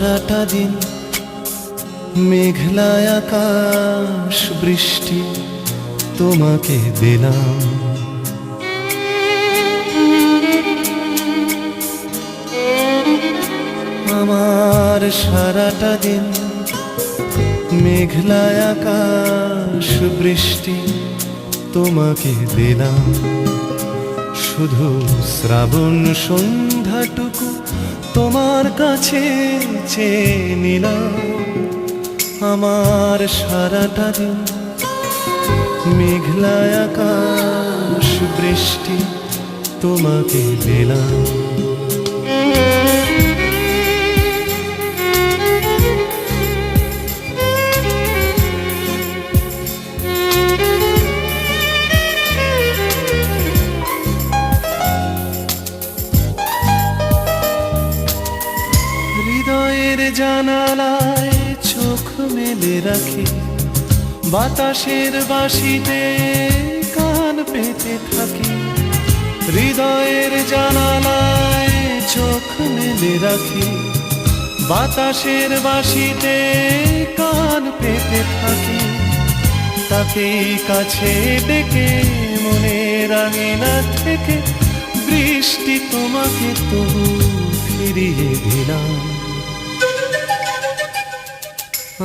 সারাটা দিন মেঘলা আকাশ বৃষ্টি তোমাকে দিলাম। আমার সারাটা দিন মেঘলা আকাশ বৃষ্টি তোমাকে দিলাম। শুধু শ্রাবণ সন্ধ্যাটুকু তোমার কাছে চেয়ে নিলাম। আমার সারাটা দিন মেঘলা আকাশ বৃষ্টি তোমাকে দিলাম। হৃদয়ের জানালায় চোখ মেলে রাখি, বাতাসের বাঁশিতে কান পেতে থাকি। হৃদয়ের জানালায় চোখ মেলে রাখি, বাতাসের বাঁশিতে কান পেতে থাকি। তাকেই কাছে ডেকে মনের আঙিনা থেকে বৃষ্টি তোমাকে তবু ফিরিয়ে দিলাম।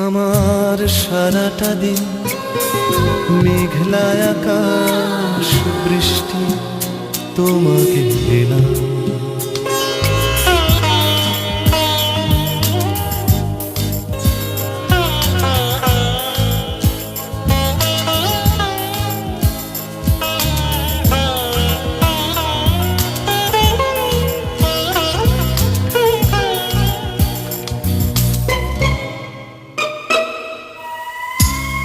আমার সারাটা দিন মেঘলা আকাশ বৃষ্টি তোমাকে দিলাম।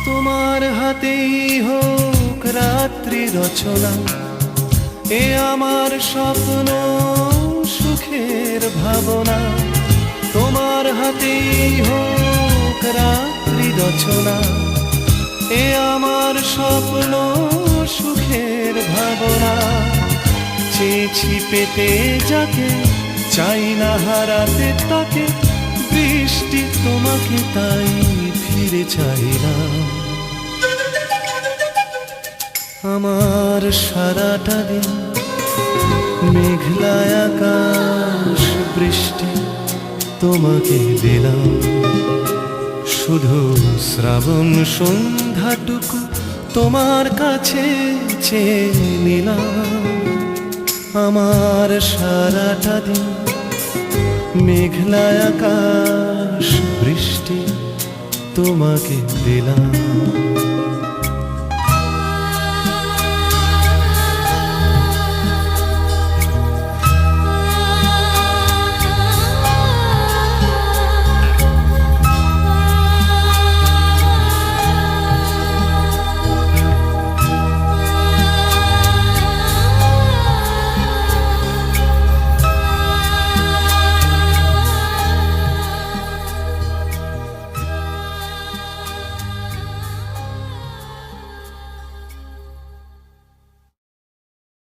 তোমার হাতেই হোক রাত্রি রচনা, এ আমার স্বপ্ন সুখের ভাবনা। তোমার হাতেই হোক রাত্রি রচনা, এ আমার স্বপ্ন সুখের ভাবনা। চেয়েছি পেতে যাকে, চাই না হারাতে তাকে, বৃষ্টি তোমাকে তাই ফিরে চাইলাম। আমার সারাটা দিন মেঘলা আকাশ বৃষ্টি তোমাকে দিলাম। শুধু শ্রাবণ সন্ধ্যাটুকু তোমার কাছে চেয়ে নিলাম। আমার সারাটা দিন মেঘলা আকাশ বৃষ্টি তোমাকে দিলাম।